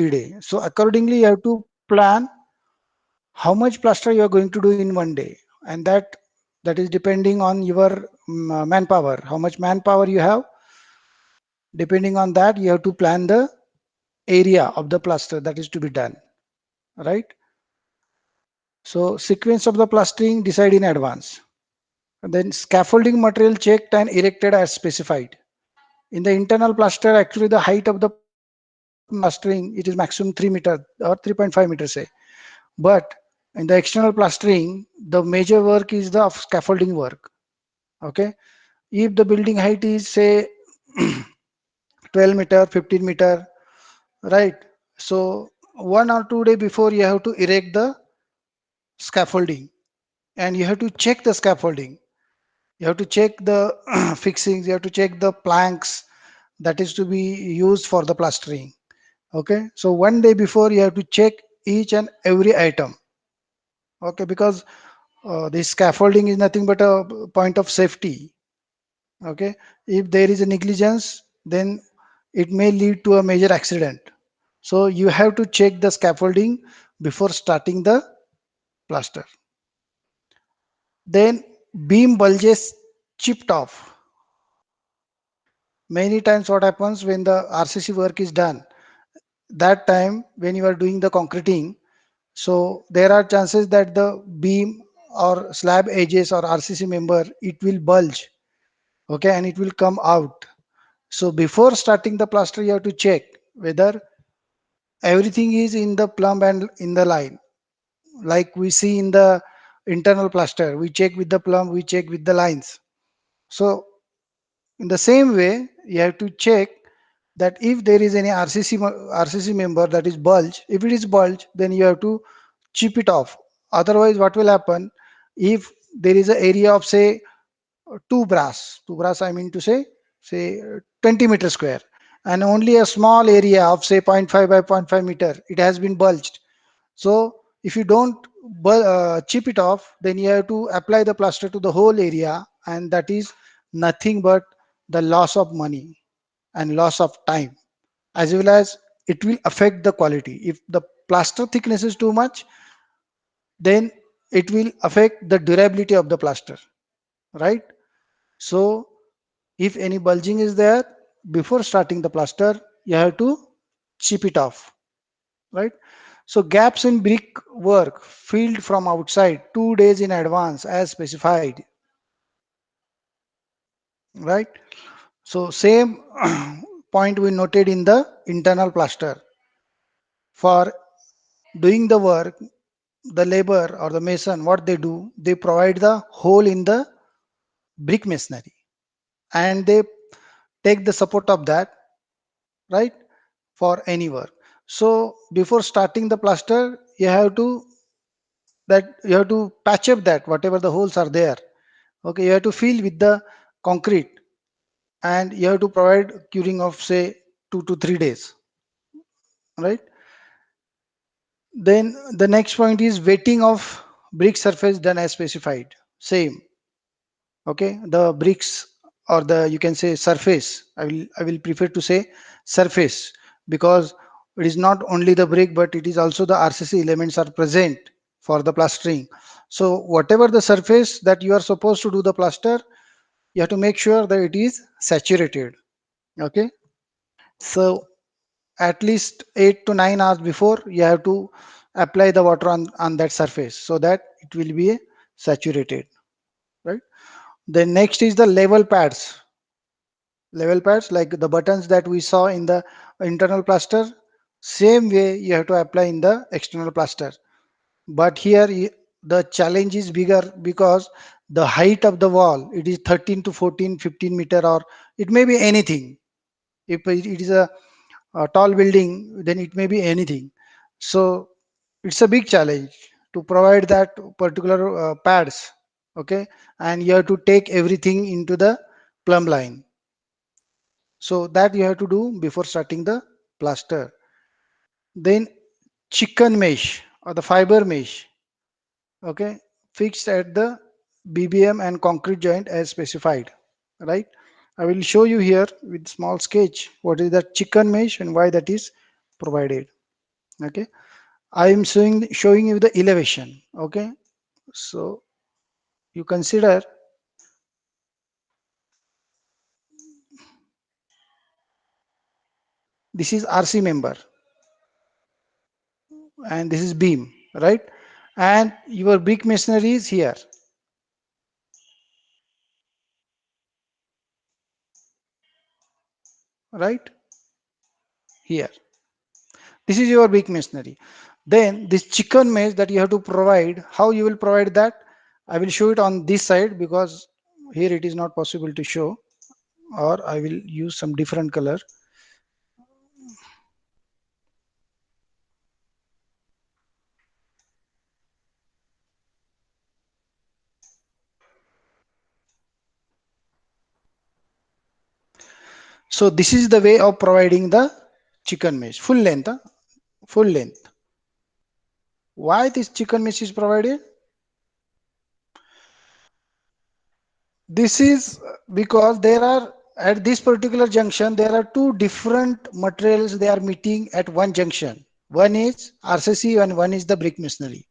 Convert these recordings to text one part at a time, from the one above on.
3 days. So accordingly, you have to plan how much plaster you are going to do in one day, and that is depending on your manpower. How much manpower you have, depending on that, you have to plan the area of the plaster that is to be done, right? So sequence of the plastering decide in advance. And then scaffolding material checked and erected as specified. In the internal plaster, actually the height of the plastering, it is maximum 3 meter or 3.5 meters say. But in the external plastering, the major work is the scaffolding work. Okay. If the building height is say 12 meter, 15 meter, right? So 1 or 2 days before you have to erect the scaffolding, and you have to check the scaffolding. You have to check the fixings, you have to check the planks that is to be used for the plastering. Okay, so 1 day before you have to check each and every item. Okay, because this scaffolding is nothing but a point of safety. Okay, if there is a negligence, then it may lead to a major accident. So you have to check the scaffolding before starting the plaster. Then beam bulges chipped off. Many times what happens when the RCC work is done, that time when you are doing the concreting, so there are chances that the beam or slab edges or RCC member, it will bulge, okay, and it will come out. So before starting the plaster, you have to check whether everything is in the plumb and in the line. Like we see in the internal plaster, we check with the plumb, we check with the lines. So in the same way, you have to check that if there is any RCC member that is bulge, if it is bulge, then you have to chip it off. Otherwise, what will happen if there is an area of say two brass I mean to say 20 meter square, and only a small area of say zero point 0.5 by zero point 0.5 meter, it has been bulged. So if you don't chip it off, then you have to apply the plaster to the whole area, and that is nothing but the loss of money and loss of time, as well as it will affect the quality. If the plaster thickness is too much, then it will affect the durability of the plaster, right? So if any bulging is there, before starting the plaster, you have to chip it off, right? So gaps in brick work filled from outside 2 days in advance as specified, right? So same point we noted in the internal plaster. For doing the work, the labor or the mason, what they do, they provide the hole in the brick masonry, and they take the support of that, right, for any work. So before starting the plaster, you have to patch up that whatever the holes are there. Okay, you have to fill with the concrete, and you have to provide curing of say 2 to 3 days, right? Then the next point is wetting of brick surface done as specified. Same. Okay, the bricks or the you can say surface. I will prefer to say surface, because it is not only the brick but it is also the RCC elements are present for the plastering. So whatever the surface that you are supposed to do the plaster, you have to make sure that it is saturated. Okay, so at least 8 to 9 hours before you have to apply the water on that surface so that it will be saturated, right? Then next is the level pads like the buttons that we saw in the internal plaster. Same way you have to apply in the external plaster, but here the challenge is bigger because the height of the wall, it is 13 to 14 15 meter, or it may be anything. If it is a tall building, then it may be anything. So it's a big challenge to provide that particular pads. Okay, and you have to take everything into the plumb line. So that you have to do before starting the plaster. Then chicken mesh or the fiber mesh, okay, fixed at the BBM and concrete joint as specified, right? I will show you here with small sketch what is that chicken mesh and why that is provided. Okay, I am showing you the elevation. Okay, so you consider this is RC member and this is beam, right? And your brick masonry is here, right? Here. This is your brick masonry. Then this chicken mesh that you have to provide, how you will provide that? I will show it on this side because here it is not possible to show, or I will use some different color. So this is the way of providing the chicken mesh, full length, full length. Why this chicken mesh is provided? This is because there are at this particular junction there are two different materials they are meeting at one junction. One is RCC and one is the brick masonry.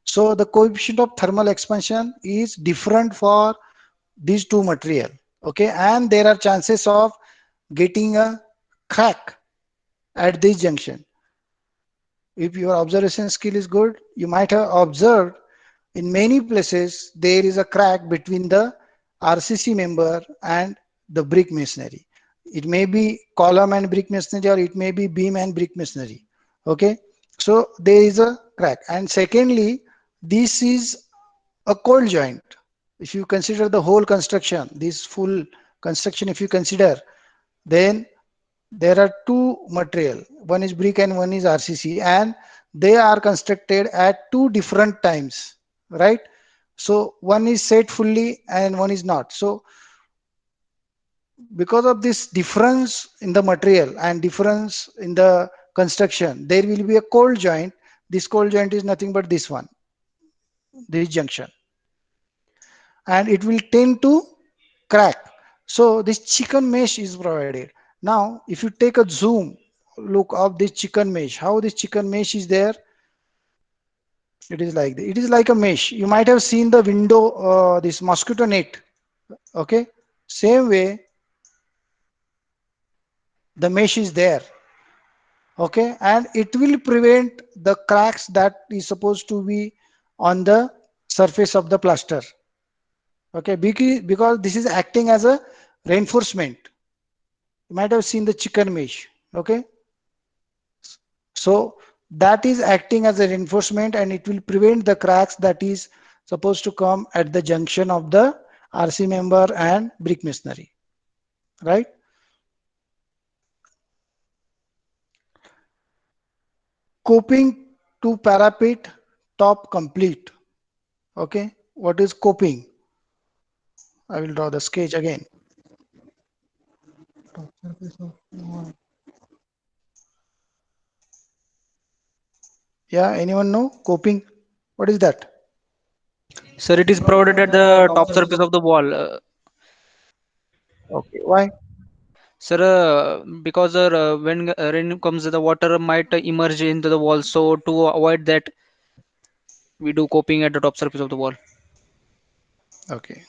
So the coefficient of thermal expansion is different for these two material. Okay, and there are chances of getting a crack at this junction. If your observation skill is good, you might have observed in many places there is a crack between the RCC member and the brick masonry. It may be column and brick masonry or it may be beam and brick masonry. Okay, so there is a crack. And secondly, this is a cold joint. If you consider the whole construction, this full construction, if you consider, then there are two material, one is brick and one is RCC, and they are constructed at two different times, right? So one is set fully and one is not. So because of this difference in the material and difference in the construction, there will be a cold joint. This cold joint is nothing but this one, this junction, and it will tend to crack. So this chicken mesh is provided. Now if you take a zoom look of this chicken mesh, how this chicken mesh is there, it is like this. It is like a mesh. You might have seen the window, this mosquito net. Okay, same way the mesh is there. Okay, and it will prevent the cracks that is supposed to be on the surface of the plaster. Okay, because this is acting as a reinforcement. You might have seen the chicken mesh. Okay, so that is acting as a reinforcement and it will prevent the cracks that is supposed to come at the junction of the RC member and brick masonry, right? Coping to parapet top complete. Okay, what is coping? I will draw the sketch again. Yeah, anyone know coping? What is that? Sir, it is provided at the top surface of the wall. Okay, why? Sir, because when rain comes, the water might emerge into the wall. So to avoid that, we do coping at the top surface of the wall. Okay,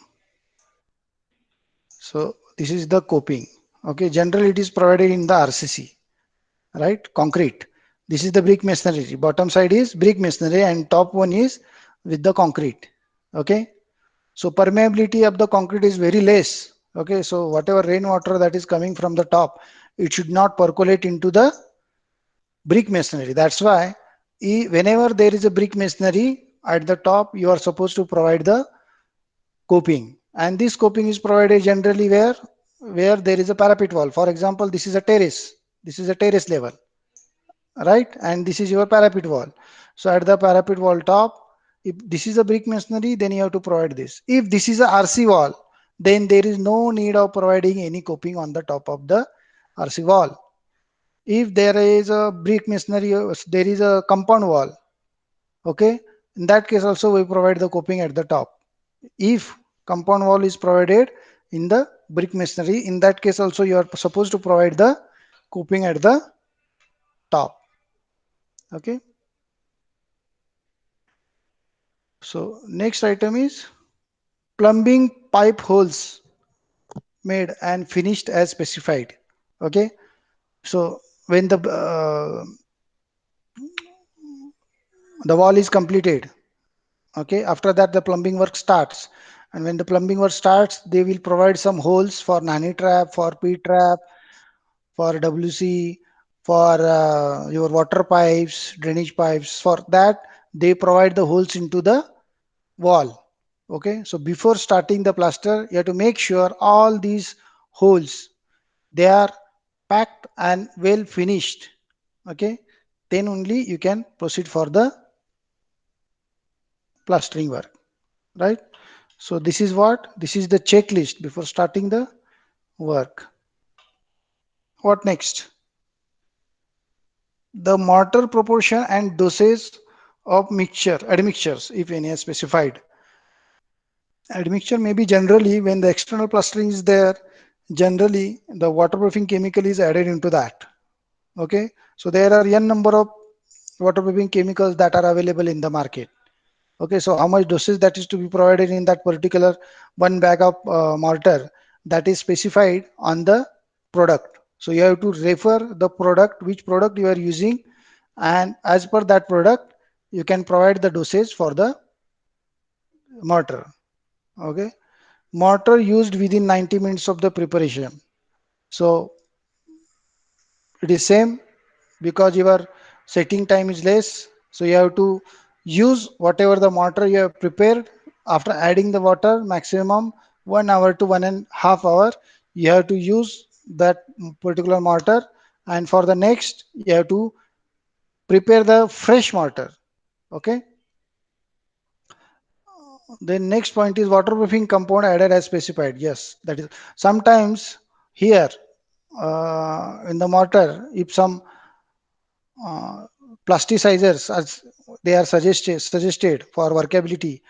so this is the coping. Okay, generally it is provided in the RCC, right? Concrete. This is the brick masonry. Bottom side is brick masonry and top one is with the concrete. Okay, so permeability of the concrete is very less. Okay, so whatever rainwater that is coming from the top, it should not percolate into the brick masonry. That's why whenever there is a brick masonry at the top, you are supposed to provide the coping, and this coping is provided generally where there is a parapet wall. For example, this is a terrace. This is a terrace level, right? And this is your parapet wall. So at the parapet wall top, if this is a brick masonry, then you have to provide this. If this is a RC wall, then there is no need of providing any coping on the top of the RC wall. If there is a brick masonry, there is a compound wall. Okay, in that case also we provide the coping at the top. If compound wall is provided in the brick masonry, in that case also you are supposed to provide the coping at the top. Okay. So next item is plumbing pipe holes made and finished as specified. Okay. So when the wall is completed, okay, after that the plumbing work starts, and when the plumbing work starts, they will provide some holes for nanny trap, for P trap, for WC, for your water pipes, drainage pipes. For that, they provide the holes into the wall. Okay, so before starting the plaster, you have to make sure all these holes they are packed and well finished. Okay, then only you can proceed for the plastering work, right? So this is the checklist before starting the work. What next? The mortar proportion and dosage of mixture admixtures, if any are specified. Admixture may be generally when the external plastering is there, generally the waterproofing chemical is added into that. Okay, so there are n number of waterproofing chemicals that are available in the market. Okay, so how much dosage that is to be provided in that particular one bag of mortar, that is specified on the product. So you have to refer the product, which product you are using, and as per that product you can provide the dosage for the mortar. Okay, mortar used within 90 minutes of the preparation. So it is same, because your setting time is less, so you have to use whatever the mortar you have prepared. After adding the water, maximum 1 hour to 1.5 hour, you have to use that particular mortar, and for the next you have to prepare the fresh mortar. Okay, the next point is waterproofing compound added as specified. Yes, that is sometimes here in the mortar, if some uh, plasticizers as they are suggested for workability,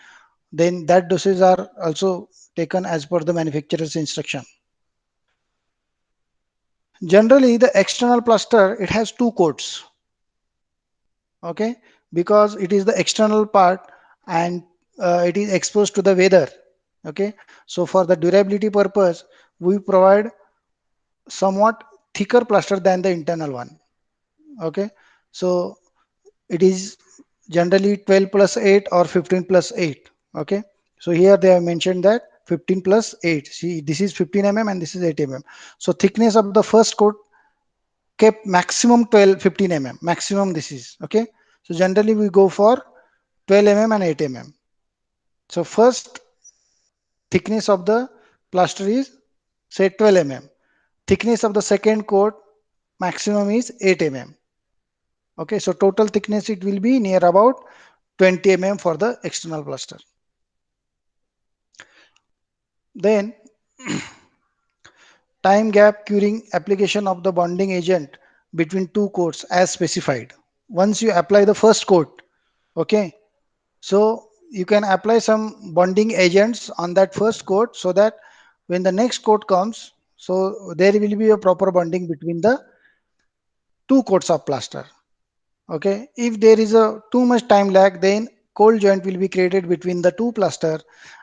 then that doses are also taken as per the manufacturer's instruction. Generally the external plaster, it has two coats. Okay, because it is the external part, and it is exposed to the weather. Okay, so for the durability purpose we provide somewhat thicker plaster than the internal one. Okay, so it is generally 12 plus 8 or 15 plus 8. Okay, so here they have mentioned that 15 plus 8. See, this is 15 mm and this is 8 mm. So thickness of the first coat kept maximum 12 15 mm maximum, this is okay. So generally we go for 12 mm and 8 mm. So first thickness of the plaster is say 12 mm. Thickness of the second coat maximum is 8 mm. Okay, so total thickness it will be near about 20 mm for the external plaster. Then time gap curing application of the bonding agent between two coats as specified. Once you apply the first coat, okay, so you can apply some bonding agents on that first coat, so that when the next coat comes, so there will be a proper bonding between the two coats of plaster. Okay, if there is a too much time lag, then cold joint will be created between the two plaster,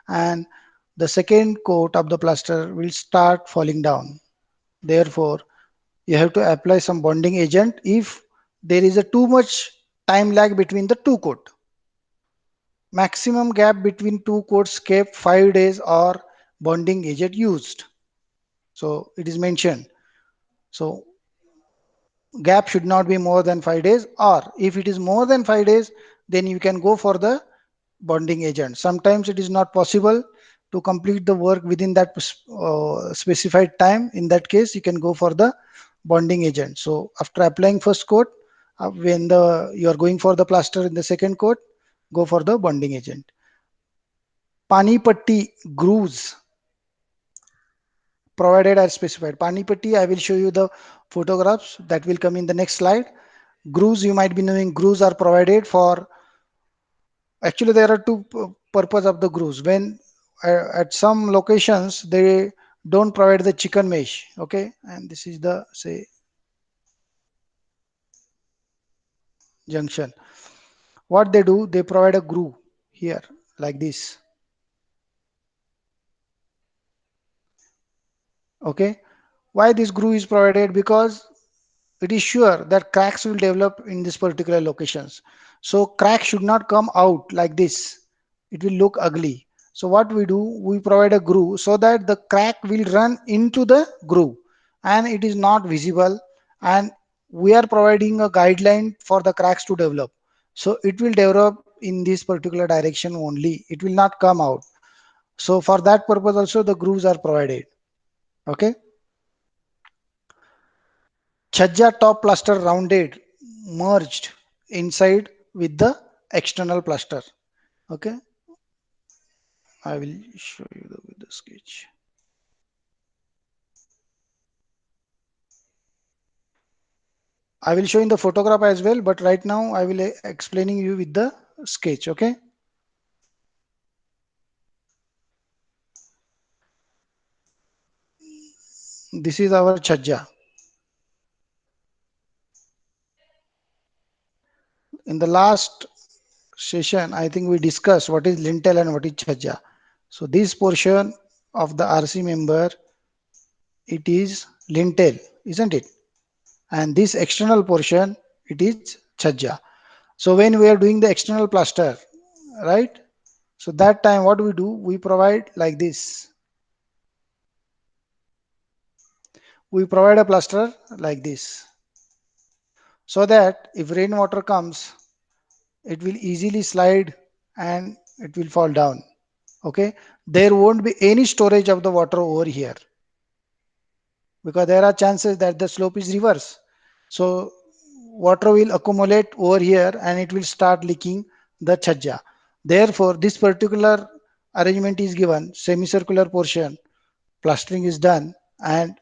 and the second coat of the plaster will start falling down. Therefore you have to apply some bonding agent if there is a too much time lag between the two coat. Maximum gap between two coats kept 5 days or bonding agent used. So it is mentioned. So gap should not be more than 5 days, or if it is more than 5 days, then you can go for the bonding agent. Sometimes it is not possible to complete the work within that specified time. In that case you can go for the bonding agent. So after applying first coat, when the you are going for the plaster in the second coat, go for the bonding agent. Pani patti grooves provided as specified. Pani patti, I will show you the photographs that will come in the next slide. Grooves, you might be knowing, grooves are provided for, actually there are two purpose of the grooves. When at some locations they don't provide the chicken mesh. Okay, and this is the say junction. What they do, they provide a groove here like this. Okay. Why this groove is provided? Because it is sure that cracks will develop in this particular locations. So crack should not come out like this. It will look ugly. So what we do, we provide a groove so that the crack will run into the groove and it is not visible, and we are providing a guideline for the cracks to develop. So it will develop in this particular direction only. It will not come out. So for that purpose also the grooves are provided. Okay. Chajja top plaster rounded, merged inside with the external plaster. Okay, I will show you with the sketch. I will show in the photograph as well, but right now I will explaining you with the sketch. Okay, this is our chajja. In the last session, I think we discussed what is lintel and what is chajja. So this portion of the RC member, it is lintel, isn't it? And this external portion, it is chajja. So when we are doing the external plaster, right? So that time what we do, we provide like this. We provide a plaster like this so that if rainwater comes, it will easily slide and it will fall down. Okay. There won't be any storage of the water over here because there are chances that the slope is reverse. So water will accumulate over here and it will start leaking the chajja. Therefore, this particular arrangement is given, semicircular portion, plastering is done, and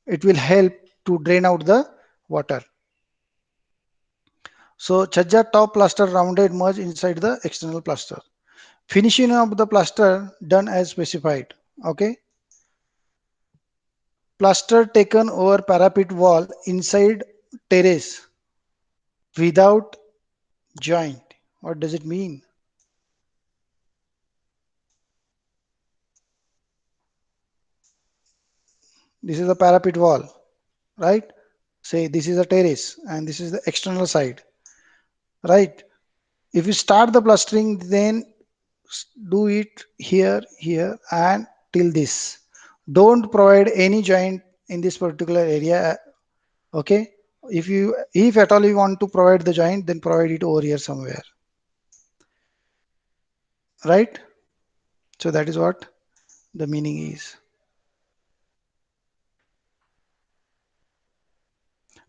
it will help to drain out the water. So chajja top plaster rounded merge inside the external plaster. Finishing of the plaster done as specified. Okay. Plaster taken over parapet wall inside terrace without joint. What does it mean? This is a parapet wall, right? Say this is a terrace and this is the external side, right? If you start the plastering, then do it here, here, and till this. Don't provide any joint in this particular area. Okay. If at all you want to provide the joint, then provide it over here somewhere, right? So that is what the meaning is.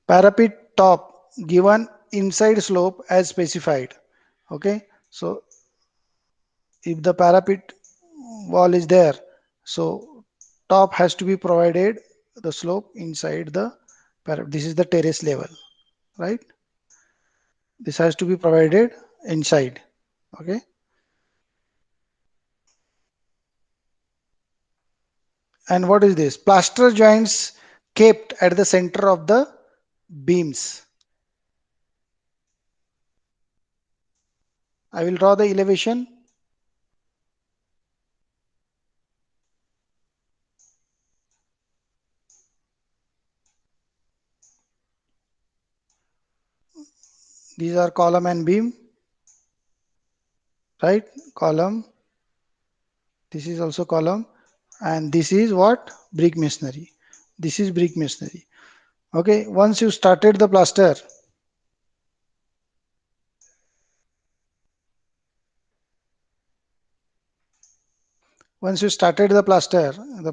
Parapet top given inside slope as specified. Okay. So if the parapet wall is there, so top has to be provided the slope inside the parapet. This is the terrace level, right? This has to be provided inside. Okay. And what is this? Plaster joints kept at the center of the beams. I will draw the elevation. These are column and beam, right? Column. This is also column. And this is what? Brick masonry. This is brick masonry. Okay. Once you started the plaster, once you started the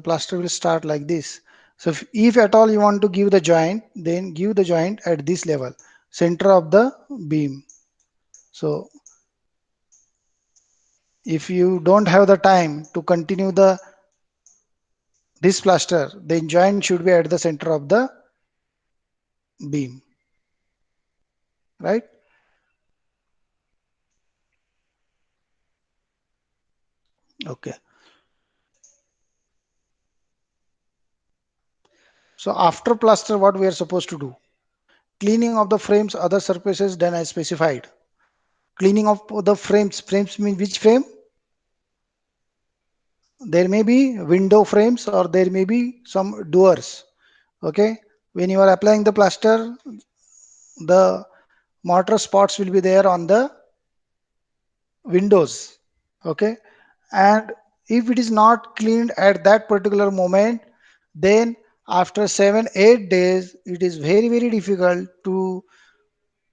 plaster will start like this. So if at all you want to give the joint, then give the joint at this level, center of the beam. So if you don't have the time to continue the this plaster, then joint should be at the center of the beam, right? Okay. So after plaster, what we are supposed to do? Cleaning of the frames, other surfaces done as specified. Cleaning of the frames. Frames mean which frame? There may be window frames or there may be some doors. Okay. When you are applying the plaster, the mortar spots will be there on the windows. Okay. And if it is not cleaned at that particular moment, then after 7 8 days it is very difficult to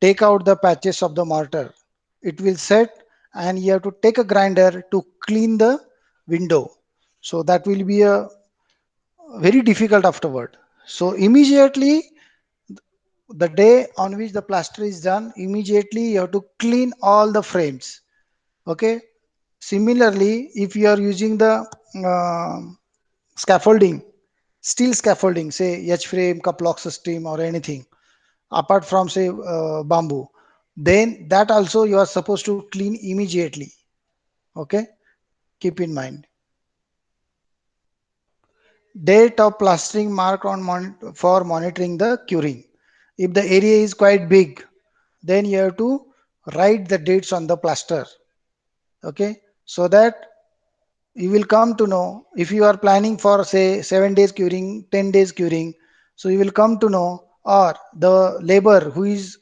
take out the patches of the mortar. It will set and you have to take a grinder to clean the window. So that will be a very difficult afterward. So immediately the day on which the plaster is done, immediately you have to clean all the frames. Okay. Similarly, if you are using the uh, scaffolding, steel scaffolding, say H frame, lock system, or anything, apart from say bamboo, then that also you are supposed to clean immediately. Okay, keep in mind. Date of plastering marked on for monitoring the curing. If the area is quite big, then you have to write the dates on the plaster. Okay, so that you will come to know if you are planning for say 7 days curing, 10 days curing. So you will come to know, or the labor who is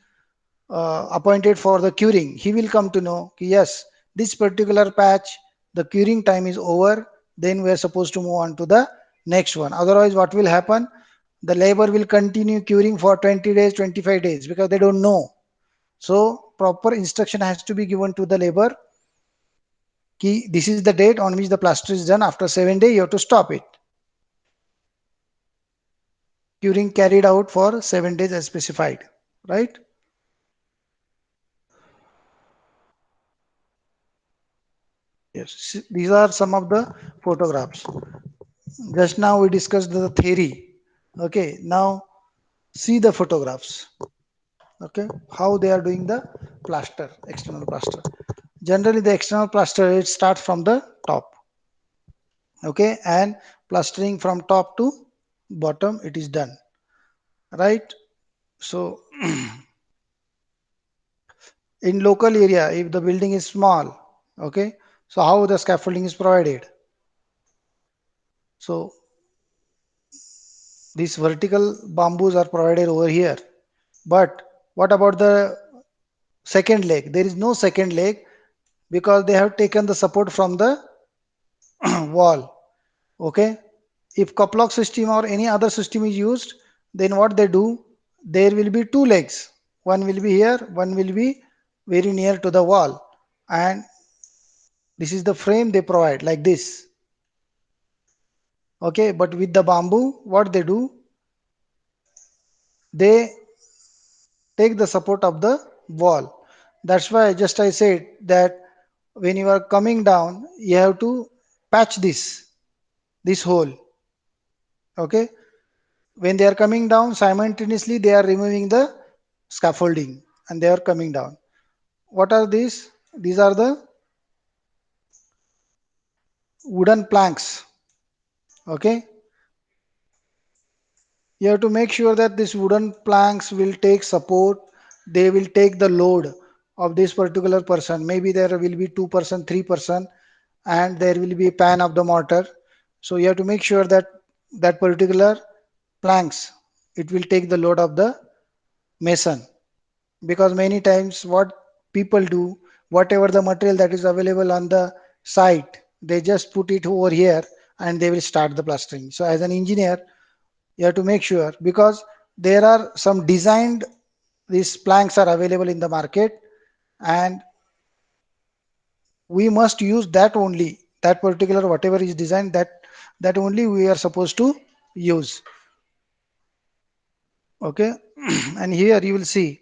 appointed for the curing, he will come to know yes, this particular patch the curing time is over, then we are supposed to move on to the next one. Otherwise what will happen, the labor will continue curing for 20 days 25 days because they don't know. So proper instruction has to be given to the labor ki this is the date on which the plaster is done. After 7 days you have to stop it. Curing carried out for 7 days as specified, right? Yes, these are some of the photographs. Just now we discussed the theory. Okay, now see the photographs. Okay, how they are doing the plaster, external plaster. Generally, the external plaster it starts from the top. Okay, and plastering from top to bottom it is done. Right. So in local area, if the building is small, okay, so how the scaffolding is provided? So these vertical bamboos are provided over here. But what about the second leg? There is no second leg because they have taken the support from the wall. Okay. If couplock system or any other system is used, then what they do, there will be two legs. One will be here, one will be very near to the wall. And this is the frame they provide like this. Okay. But with the bamboo, what they do, they take the support of the wall. That's why just I said that when you are coming down, you have to patch this hole. Okay. When they are coming down, simultaneously they are removing the scaffolding and they are coming down. What are these? These are the wooden planks. Okay. You have to make sure that these wooden planks will take support. They will take the load of this particular person. Maybe there will be 2%, 3%, and there will be a pan of the mortar. So you have to make sure that that particular planks, it will take the load of the mason. Because many times what people do, whatever the material that is available on the site, they just put it over here and they will start the plastering. So as an engineer, you have to make sure because there are some designed these planks are available in the market and we must use that only, that particular whatever is designed, that only we are supposed to use. Okay. And here you will see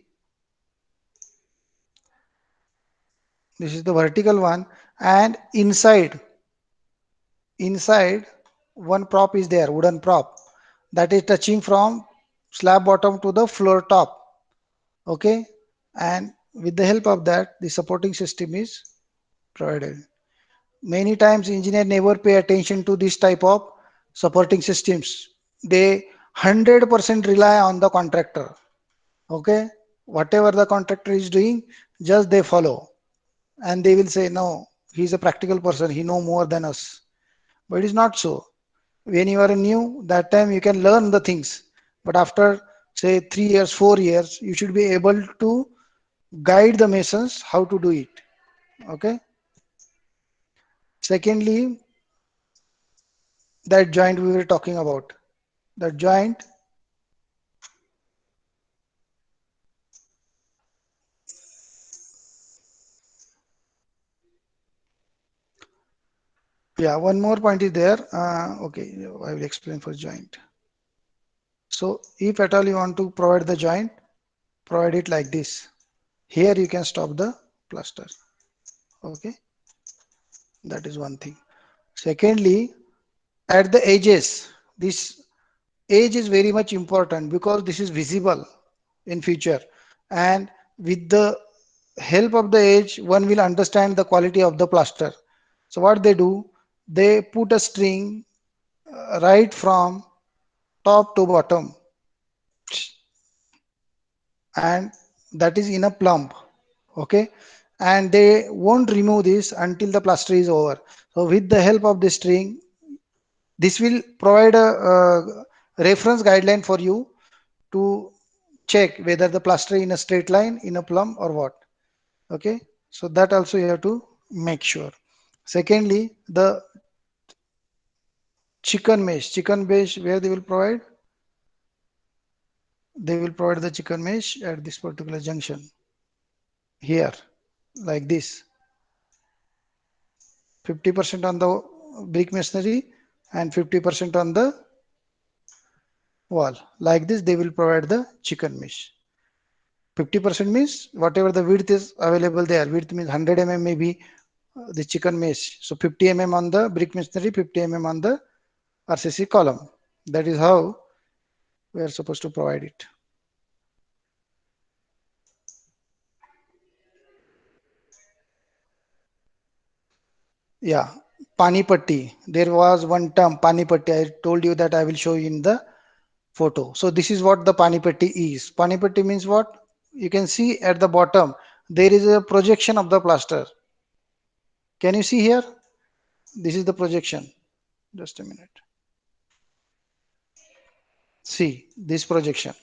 this is the vertical one, and inside one prop is there, wooden prop, that is touching from slab bottom to the floor top. Okay. And with the help of that the supporting system is provided. Many times engineer never pay attention to this type of supporting systems. They 100% rely on the contractor. Okay, whatever the contractor is doing, just they follow, and they will say no, he's a practical person, he know more than us. But it is not so. When you are new, that time you can learn the things, but after say 3 years 4 years, you should be able to guide the masons how to do it. Okay. Secondly, that joint we were talking about, that joint. Yeah, one more point is there. Okay, I will explain for joint. So if at all you want to provide the joint, provide it like this. Here you can stop the plaster. Okay, that is one thing. Secondly, at the edges, this edge is very much important because this is visible in future, and with the help of the edge, one will understand the quality of the plaster. So what they do, they put a string right from top to bottom, and that is in a plumb. Okay, and they won't remove this until the plaster is over. So with the help of the string, this will provide a reference guideline for you to check whether the plaster in a straight line, in a plumb, or what. Okay, so that also you have to make sure. Secondly, the chicken mesh where they will provide, they will provide the chicken mesh at this particular junction here, like this. 50% on the brick masonry and 50% on the wall. Like this, they will provide the chicken mesh. 50% means whatever the width is available there. Width means 100 mm maybe the chicken mesh. So 50 mm on the brick masonry, 50 mm on the RCC column. That is how we are supposed to provide it. Yeah, pani patti. There was one term, pani patti. I told you that I will show you in the photo. So this is what the pani patti is. Pani patti means what? You can see at the bottom there is a projection of the plaster. Can you see here? This is the projection. Just a minute. See this projection,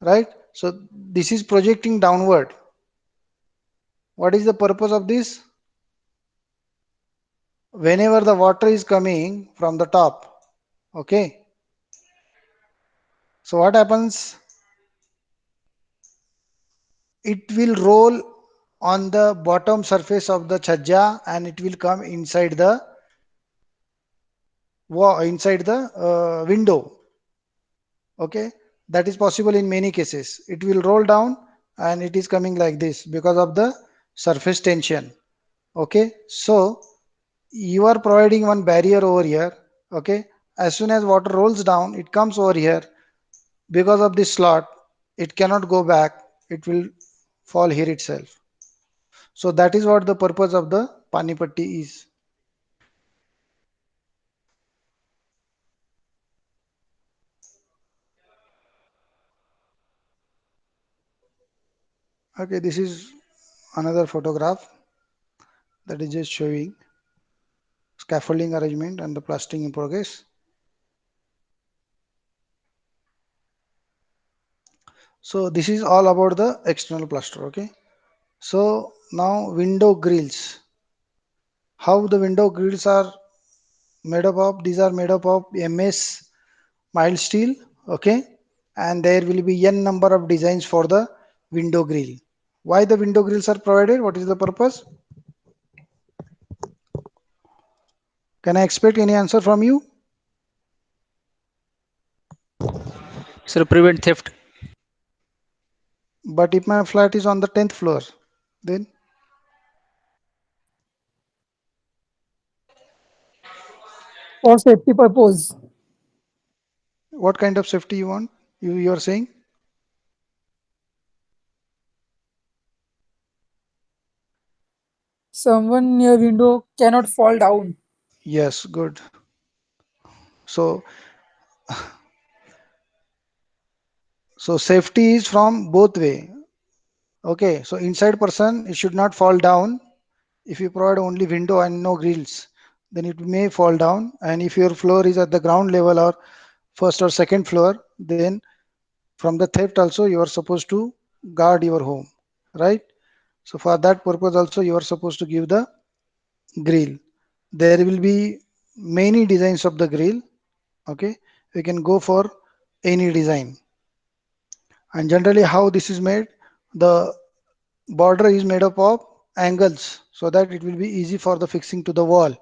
right? So this is projecting downward. What is the purpose of this? Whenever the water is coming from the top, okay. So what happens? It will roll on the bottom surface of the chajja, and it will come inside the inside the window. Okay, that is possible in many cases. It will roll down and it is coming like this because of the surface tension. Okay, so you are providing one barrier over here. Okay, as soon as water rolls down, it comes over here. Because of this slot, it cannot go back, it will fall here itself. So that is what the purpose of the pani patti is. Okay, this is another photograph that is just showing scaffolding arrangement and the plastering in progress. So this is all about the external plaster. Okay, so now window grills. How the window grills are made up of? These are made up of MS mild steel. Okay, and there will be n number of designs for the window grill. Why the window grills are provided? What is the purpose? Can I expect any answer from you? Sir, prevent theft. But if my flat is on the 10th floor, then For safety purpose. what kind of safety you want? You are saying? Someone near window cannot fall down. Yes, good. So So safety is from both way. Okay, so inside person it should not fall down. If you provide only window and no grills, then it may fall down. And if your floor is at the ground level or first or second floor, then from the theft also you are supposed to guard your home, right? So for that purpose also you are supposed to give the grill. There will be many designs of the grill. Okay, you can go for any design. And generally how this is made, the border is made up of angles so that it will be easy for the fixing to the wall.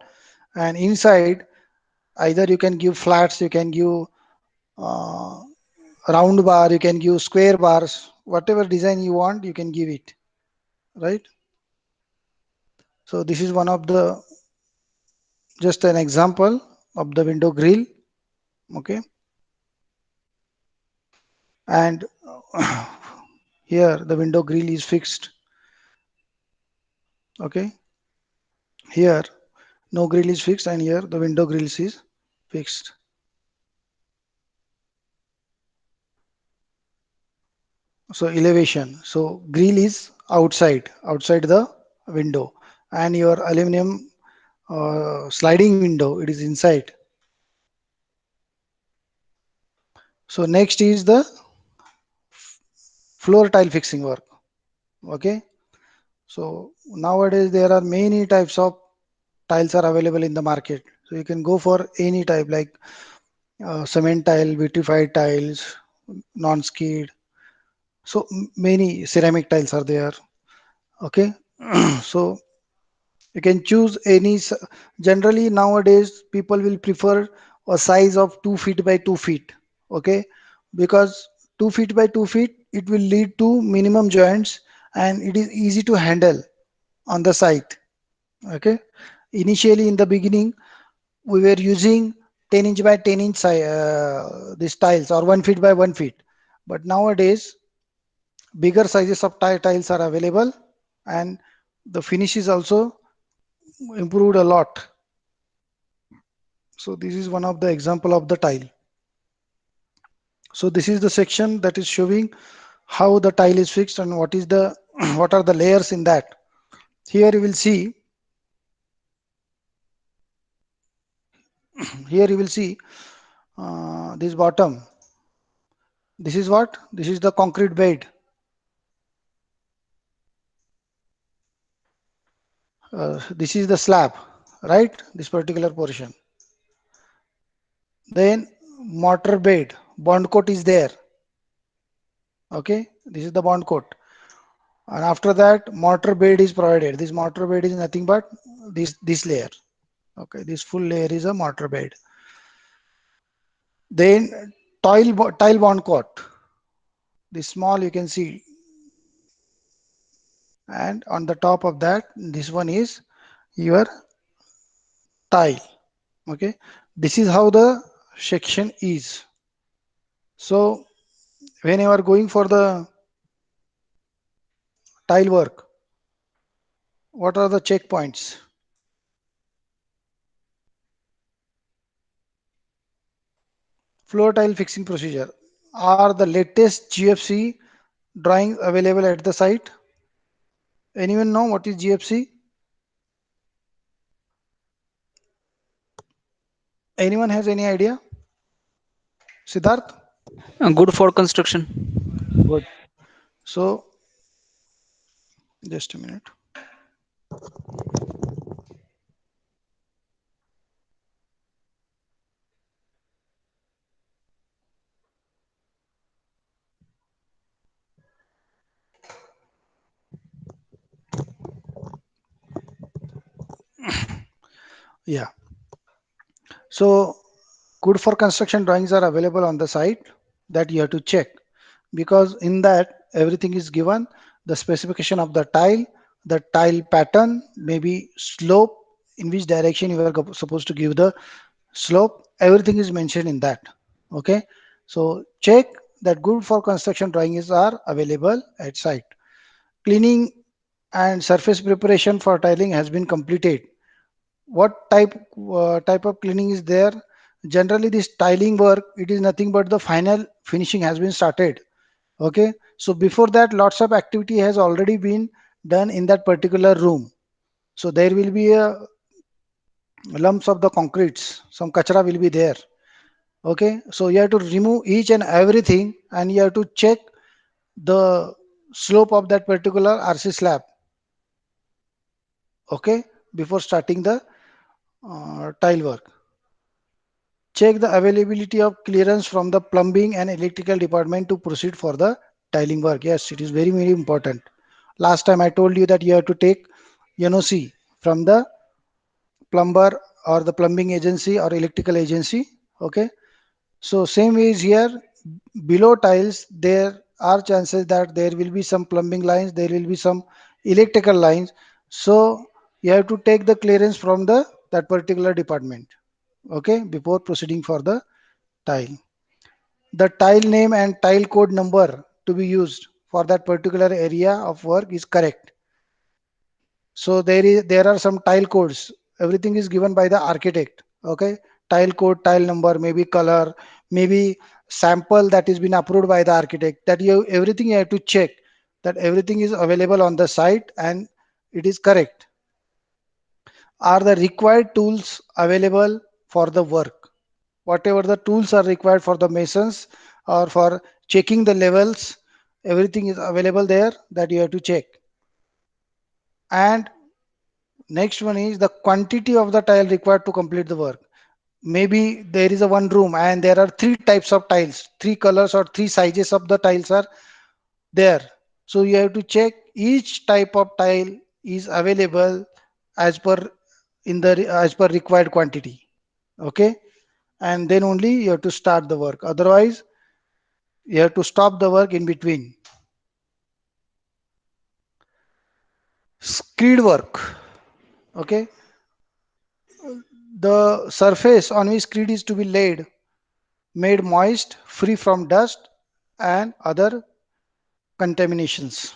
And inside either you can give flats, you can give uh, round bar, you can give square bars, whatever design you want you can give it, right? So this is one of the, just an example of the window grill. Okay, and here the window grill is fixed. Okay, here no grill is fixed and here the window grills is fixed. So elevation, so grill is outside the window, and your aluminum sliding window it is inside. So next is the floor tile fixing work. Okay, so nowadays there are many types of tiles are available in the market. So you can go for any type like cement tile, vitrified tiles, non-skid. So many ceramic tiles are there. Okay, so you can choose any. Generally nowadays people will prefer a size of 2 feet by 2 feet. Okay, because 2 feet by 2 feet it will lead to minimum joints and it is easy to handle on the site. Okay, initially in the beginning we were using 10 inch by 10 inch these tiles or 1 feet by 1 feet, but nowadays bigger sizes of tiles are available and the finish is also improved a lot. So this is one of the example of the tile. So this is the section that is showing how the tile is fixed and what is the what are the layers in that. Here you will see, here you will see this bottom. This is what? This is the concrete bed. This is the slab, right? This particular portion. Then mortar bed, bond coat is there. Okay, this is the bond coat. And after that, mortar bed is provided. This mortar bed is nothing but this layer. Okay, this full layer is a mortar bed. Then tile bond coat. This small you can see, and on the top of that, this one is your tile. Okay, this is how the section is. So when you are going for the tile work, what are the checkpoints? Floor tile fixing procedure are the latest GFC drawing available at the site. Anyone know what is GFC? Anyone has any idea? Siddharth? Good for construction. Good. So just a minute. Yeah. So good for construction drawings are available on the site that you have to check, because in that everything is given, the specification of the tile pattern, maybe slope, in which direction you are supposed to give the slope, everything is mentioned in that. Okay, so check that good for construction drawings are available at site. Cleaning and surface preparation for tiling has been completed. What type of cleaning is there? Generally this tiling work, it is nothing but the final finishing has been started. Okay, so before that, lots of activity has already been done in that particular room. So there will be a lumps of the concretes, some kachra will be there. Okay, so you have to remove each and everything, and you have to check the slope of that particular RC slab. Okay, before starting the tile work. Check the availability of clearance from the plumbing and electrical department to proceed for the tiling work. Yes, it is very, very important. Last time I told you that you have to take NOC from the plumber or the plumbing agency or electrical agency. Okay. So same is here. Below tiles, there are chances that there will be some plumbing lines, there will be some electrical lines. So you have to take the clearance from the that particular department. Okay, before proceeding for the tile. The tile name and tile code number to be used for that particular area of work is correct. So there are some tile codes. Everything is given by the architect. Okay, tile code, tile number, maybe color, maybe sample that is been approved by the architect. That you everything you have to check that everything is available on the site and it is correct. Are the required tools available for the work? Whatever the tools are required for the masons or for checking the levels, everything is available there that you have to check. And next one is the quantity of the tile required to complete the work. Maybe there is a one room and there are three types of tiles, three colors or three sizes of the tiles are there. So you have to check each type of tile is available as per as per required quantity. Okay, and then only you have to start the work. Otherwise, you have to stop the work in between. Screed work. Okay, the surface on which screed is to be laid made moist, free from dust and other contaminations.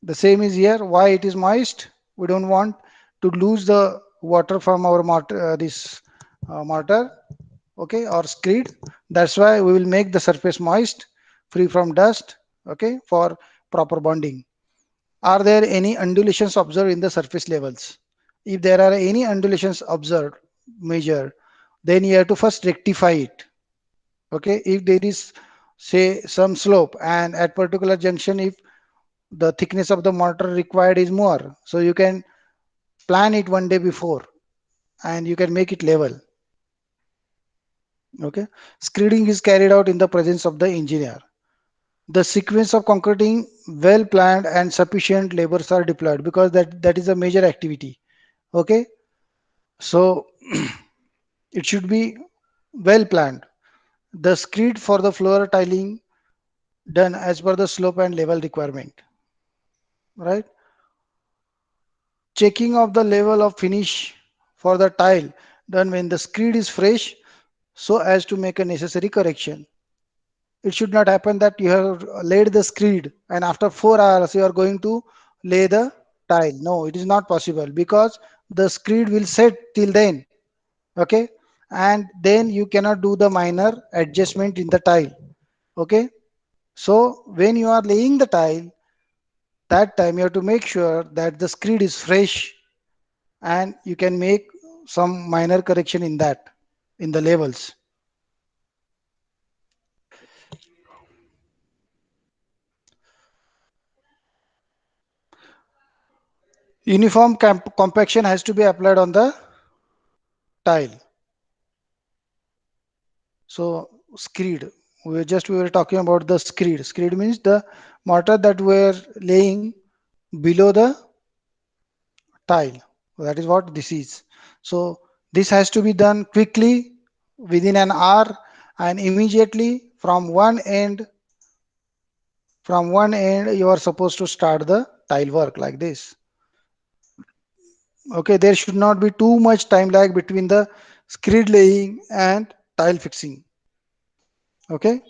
The same is here. Why it is moist? We don't want to lose the water from our mortar, this mortar, okay, or screed. That's why we will make the surface moist, free from dust, okay, for proper bonding. Are there any undulations observed in the surface levels? If there are any undulations observed, measured, then you have to first rectify it. Okay, if there is say some slope and at particular junction, if the thickness of the mortar required is more, so you can plan it one day before and you can make it level. Okay, screeding is carried out in the presence of the engineer. The sequence of concreting well planned and sufficient labors are deployed because that is a major activity. Okay, so it should be well planned. The screed for the floor tiling done as per the slope and level requirement, right? Checking of the level of finish for the tile done when the screed is fresh so as to make a necessary correction. It should not happen that you have laid the screed and after 4 hours you are going to lay the tile. No, it is not possible because the screed will set till then. Okay, and then you cannot do the minor adjustment in the tile. Okay, so when you are laying the tile, that time you have to make sure that the screed is fresh and you can make some minor correction in that in the levels. Uniform compaction has to be applied on the tile. So screed, we were talking about the screed. Screed means the mortar that we are laying below the tile. That is what this is. So this has to be done quickly within an hour and immediately from one end you are supposed to start the tile work like this. Okay, there should not be too much time lag between the screed laying and tile fixing. Okay,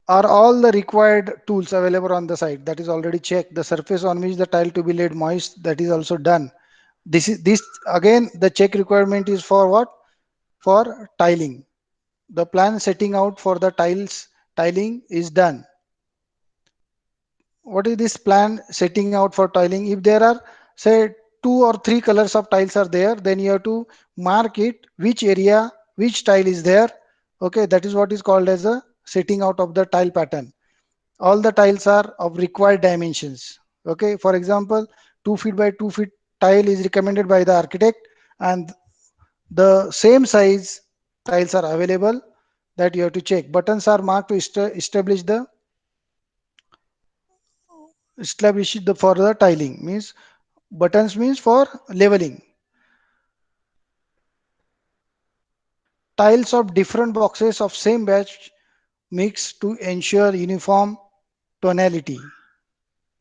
Are all the required tools available on the site? That is already checked. The surface on which the tile to be laid moist, that is also done. This again, the check requirement is for what? For tiling. The plan setting out for the tiling is done. What is this plan setting out for tiling? If there are, say, two or three colors of tiles are there, then you have to mark it which area which tile is there. Okay, that is what is called as a setting out of the tile pattern. All the tiles are of required dimensions. Okay, for example, 2 feet by 2 feet tile is recommended by the architect, and the same size tiles are available, that you have to check. Buttons are marked to establish the for the tiling, means buttons means for leveling. Tiles of different boxes of same batch mix to ensure uniform tonality.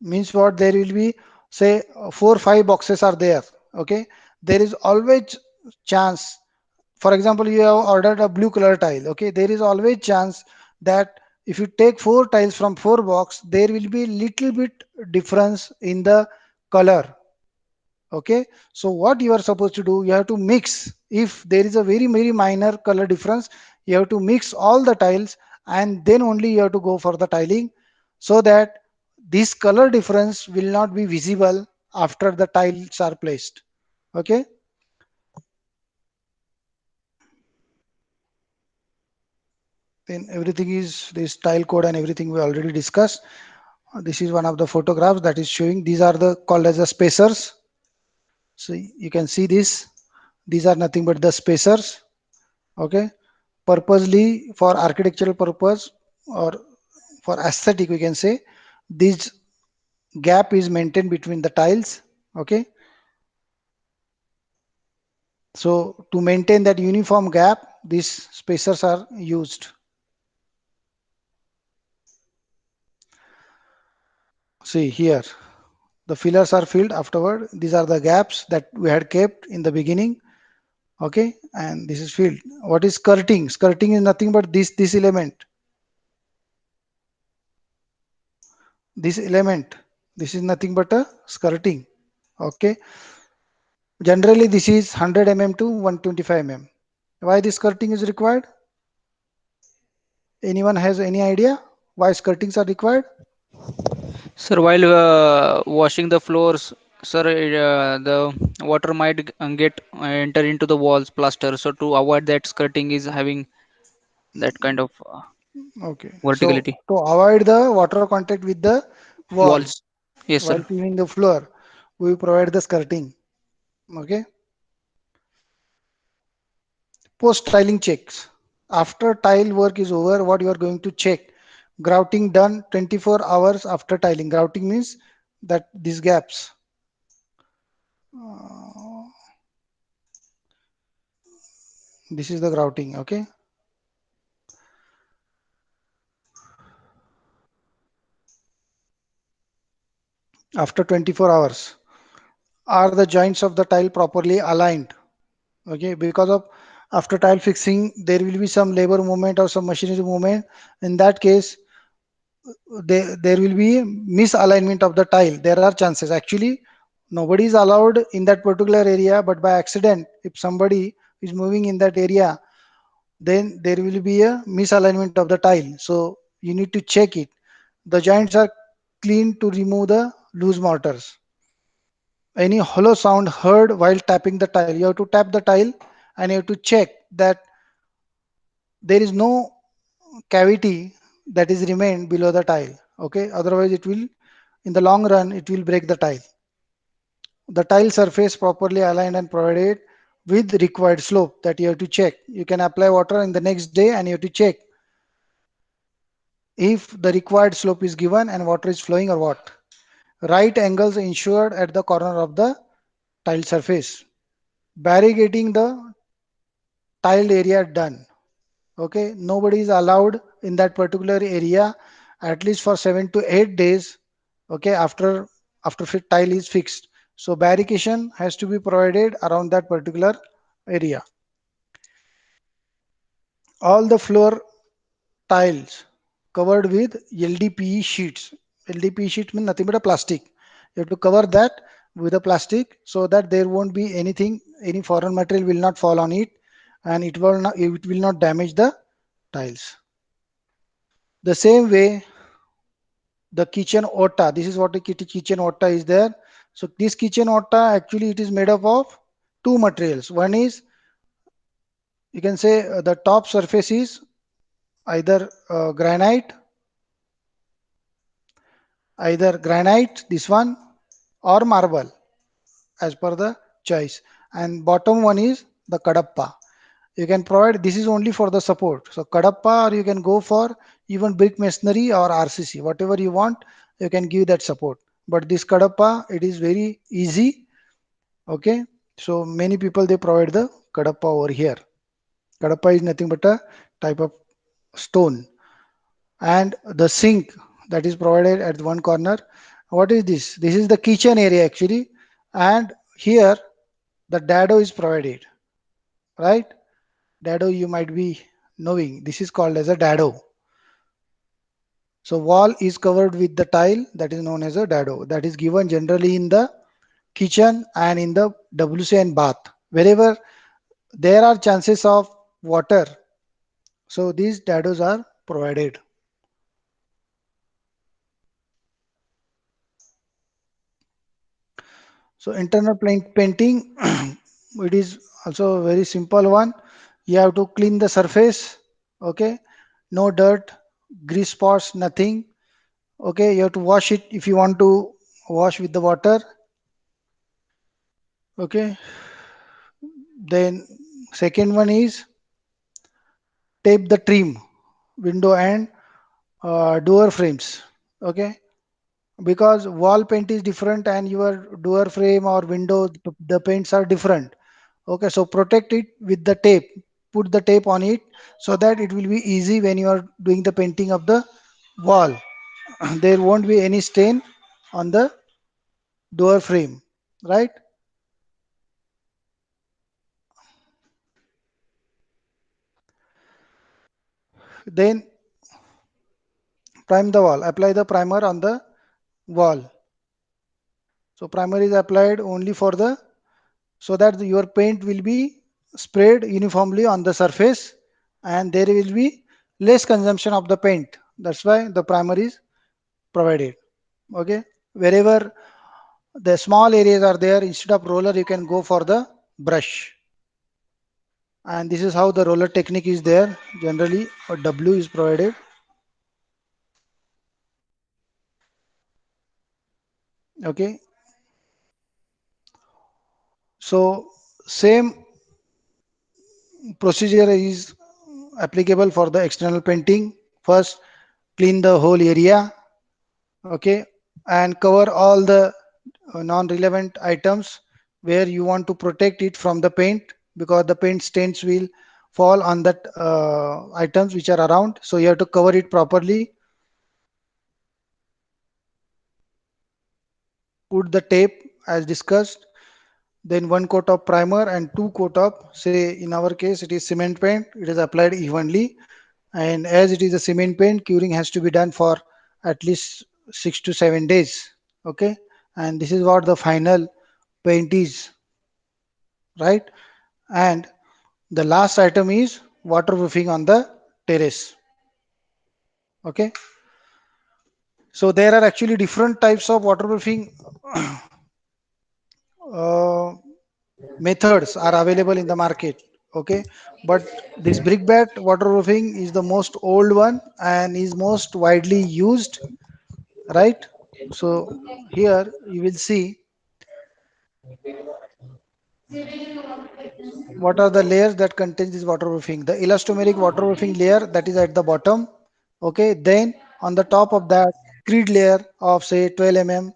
Means what? There will be, say, 4 5 boxes are there. Okay, there is always chance. For example, you have ordered a blue color tile. Okay, there is always chance that if you take 4 tiles from 4 box, there will be little bit difference in the color. Okay, so what you are supposed to do, you have to mix. If there is a very very minor color difference, you have to mix all the tiles, and then only you have to go for the tiling, so that this color difference will not be visible after the tiles are placed. Okay, then everything is this tile code and everything we already discussed. This is one of the photographs that is showing, these are the called as the spacers. So you can see this, these are nothing but the spacers. Okay, purposely for architectural purpose or for aesthetic, we can say, this gap is maintained between the tiles. Okay, so to maintain that uniform gap, these spacers are used. See here, the fillers are filled afterward. These are the gaps that we had kept in the beginning. Okay, and this is filled. What is skirting? Skirting is nothing but this element, this element. This is nothing but a skirting. Okay, generally this is 100 to 125 Why this skirting is required? Anyone has any idea why skirtings are required? Sir, while washing the floors, sir, the water might get enter into the walls, plaster. So to avoid that, skirting is having that kind of Okay, so verticality. to avoid the water contact with the wall Walls. Yes, while sir. cleaning the floor, we provide the skirting. Okay, post tiling checks. After tile work is over, what you are going to check? Grouting done 24 hours after tiling. Grouting means that these gaps. Uh, this is the grouting. Okay, after 24 hours, are the joints of the tile properly aligned? Okay, because of after tile fixing, there will be some labor movement or some machinery movement. In that case, there will be misalignment of the tile. There are chances. Actually, nobody is allowed in that particular area, but by accident, if somebody is moving in that area, then there will be a misalignment of the tile. So you need to check it. The joints are clean to remove the loose mortars. Any hollow sound heard while tapping the tile, you have to tap the tile and you have to check that there is no cavity that is remained below the tile. Okay, otherwise it will, in the long run, it will break the tile. The tile surface properly aligned and provided with required slope, that you have to check. You can apply water in the next day and you have to check if the required slope is given and water is flowing or what. Right angles ensured at the corner of the tile surface. Barricading the tiled area done. Okay, nobody is allowed in that particular area at least for 7 to 8 days. Okay, after tile is fixed, so barrication has to be provided around that particular area. All the floor tiles, covered with LDPE sheets. LDPE sheet means nothing but a plastic. You have to cover that with a plastic so that there won't be anything, any foreign material will not fall on it, and it will not damage the tiles. The same way, the kitchen otta. This is what the kitchen otta is there. So this kitchen otta actually it is made up of two materials. One is, you can say, the top surface is either granite, this one, or marble as per the choice. And bottom one is the kadappa. You can provide, this is only for the support. So kadappa, or you can go for even brick masonry or RCC, whatever you want, you can give that support. But this kadappa, it is very easy. Okay. So many people they provide the kadappa over here. Kadappa is nothing but a type of stone. And the sink that is provided at one corner. What is this? This is the kitchen area actually. And here the dado is provided, right? Dado you might be knowing. This is called as a dado. So wall is covered with the tile that is known as a dado. That is given generally in the kitchen and in the WC and bath. Wherever there are chances of water, so these dados are provided. So internal painting, it is also a very simple one. You have to clean the surface. Okay, no dirt, grease spots, nothing. Okay, you have to wash it if you want to wash with the water. Okay, then second one is tape the trim, window and door frames. Okay, because wall paint is different and your door frame or window, the paints are different. Okay, so protect it with the tape. Put the tape on it so that it will be easy when you are doing the painting of the wall. There won't be any stain on the door frame, right? Then prime the wall. Apply the primer on the wall. So primer is applied only for the, so that your paint will be spread uniformly on the surface and there will be less consumption of the paint. That's why the primer is provided. Okay, wherever the small areas are there, instead of roller you can go for the brush. And this is how the roller technique is there. Generally a W is provided. Okay, so same procedure is applicable for the external painting. First, clean the whole area. Okay, and cover all the non-relevant items where you want to protect it from the paint, because the paint stains will fall on that items which are around, so you have to cover it properly. Put the tape as discussed, then one coat of primer and two coat of, say in our case it is cement paint, it is applied evenly. And as it is a cement paint, curing has to be done for at least 6 to 7 days. Okay, and this is what the final paint is, right? And the last item is waterproofing on the terrace. Okay, so there are actually different types of waterproofing uh, methods are available in the market. Okay, but this brickbat waterproofing is the most old one and is most widely used, right? So here you will see what are the layers that contains this waterproofing. The elastomeric waterproofing layer, that is at the bottom. Okay, then on the top of that, screed layer of say 12 mm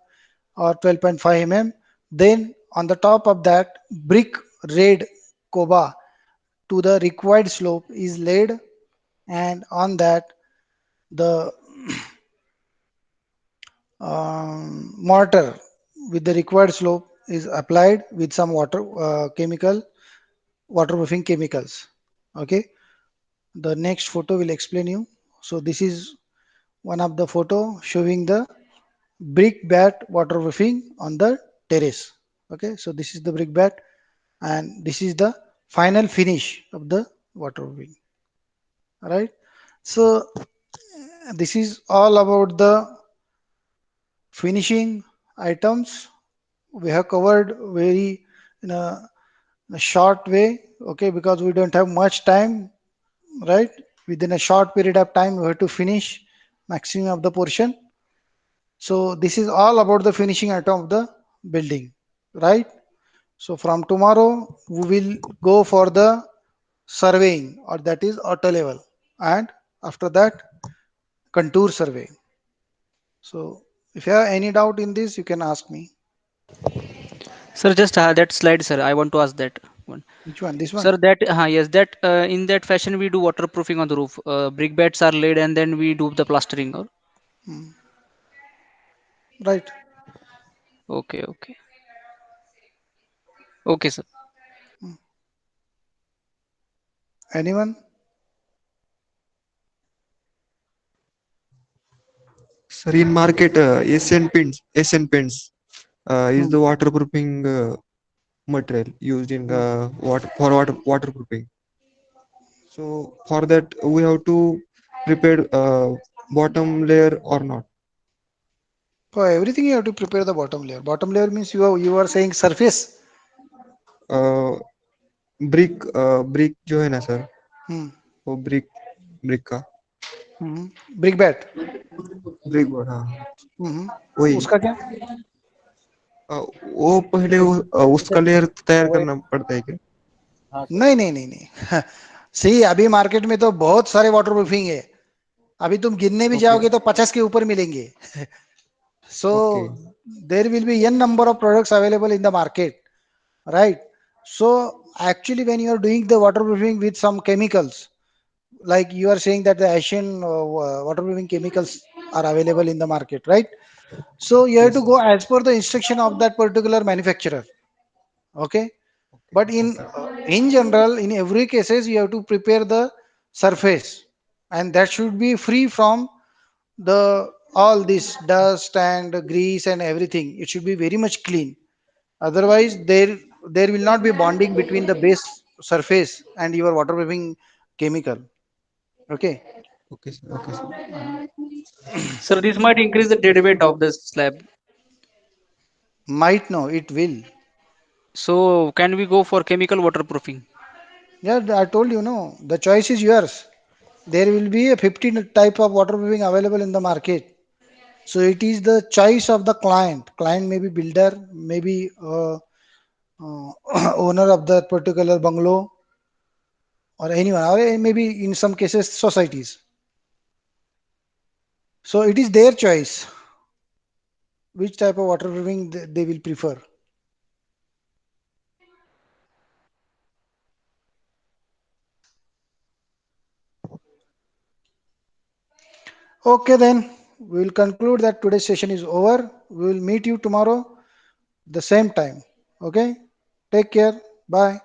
or 12.5 mm. Then on the top of that, brick red coba to the required slope is laid, and on that the mortar with the required slope is applied with some waterproofing chemicals. Okay, the next photo will explain you. So this is one of the photo showing the brick bat waterproofing on the terrace. Okay, so this is the brick bat, and this is the final finish of the waterproofing. Right. So this is all about the finishing items. We have covered very in in a short way. Okay, because we don't have much time. Right, within a short period of time we have to finish maximum of the portion. So this is all about the finishing item of the building, right? So from tomorrow we will go for the surveying, or that is auto level, and after that contour survey. So if you have any doubt in this, you can ask me. Sir, just that slide, sir. I want to ask that one. Which one? This one? Sir, that yes, that in that fashion we do waterproofing on the roof. Brick beds are laid and then we do the plastering. Or Hmm, right. okay, okay, okay, sir. Hmm. Anyone? Sir, in market, Asian paints is Hmm. the waterproofing material used in Hmm. waterproofing. So for that we have to prepare bottom layer or not. For everything you have to prepare the bottom layer. Bottom layer means you are saying surface. Uh, brick जो है ना sir, Hmm. वो brick का Hmm. Brick bat. brick board, हाँ Hmm. वही। उसका क्या? वो पहले उसका लेयर तैयार करना पड़ता है क्या? नहीं नहीं नहीं नहीं सी अभी मार्केट में तो बहुत सारे वाटर प्रूफिंग है. अभी तुम गिनने भी ओके जाओगे तो 50 के ऊपर मिलेंगे. So okay there will be n number of products available in the market, right? So actually when you are doing the waterproofing with some chemicals, like you are saying that the Asian waterproofing chemicals are available in the market, right? So you have yes to go as per the instruction of that particular manufacturer. Okay, okay but in general, in every cases you have to prepare the surface, and that should be free from the all this dust and grease and everything. It should be very much clean. Otherwise there will not be bonding between the base surface and your waterproofing chemical. Okay. Okay sir Uh, Sir, this might increase the dead weight of the slab. might know it will. So can we go for chemical waterproofing? Yeah, I told you, no, the choice is yours. There will be a 15 type of waterproofing available in the market. So it is the choice of the client. Client may be builder, maybe owner of that particular bungalow, or anyone, or maybe in some cases societies. So it is their choice which type of waterproofing they will prefer. Okay, then we will conclude that today's session is over. We will meet you tomorrow the same time. Okay, take care. Bye.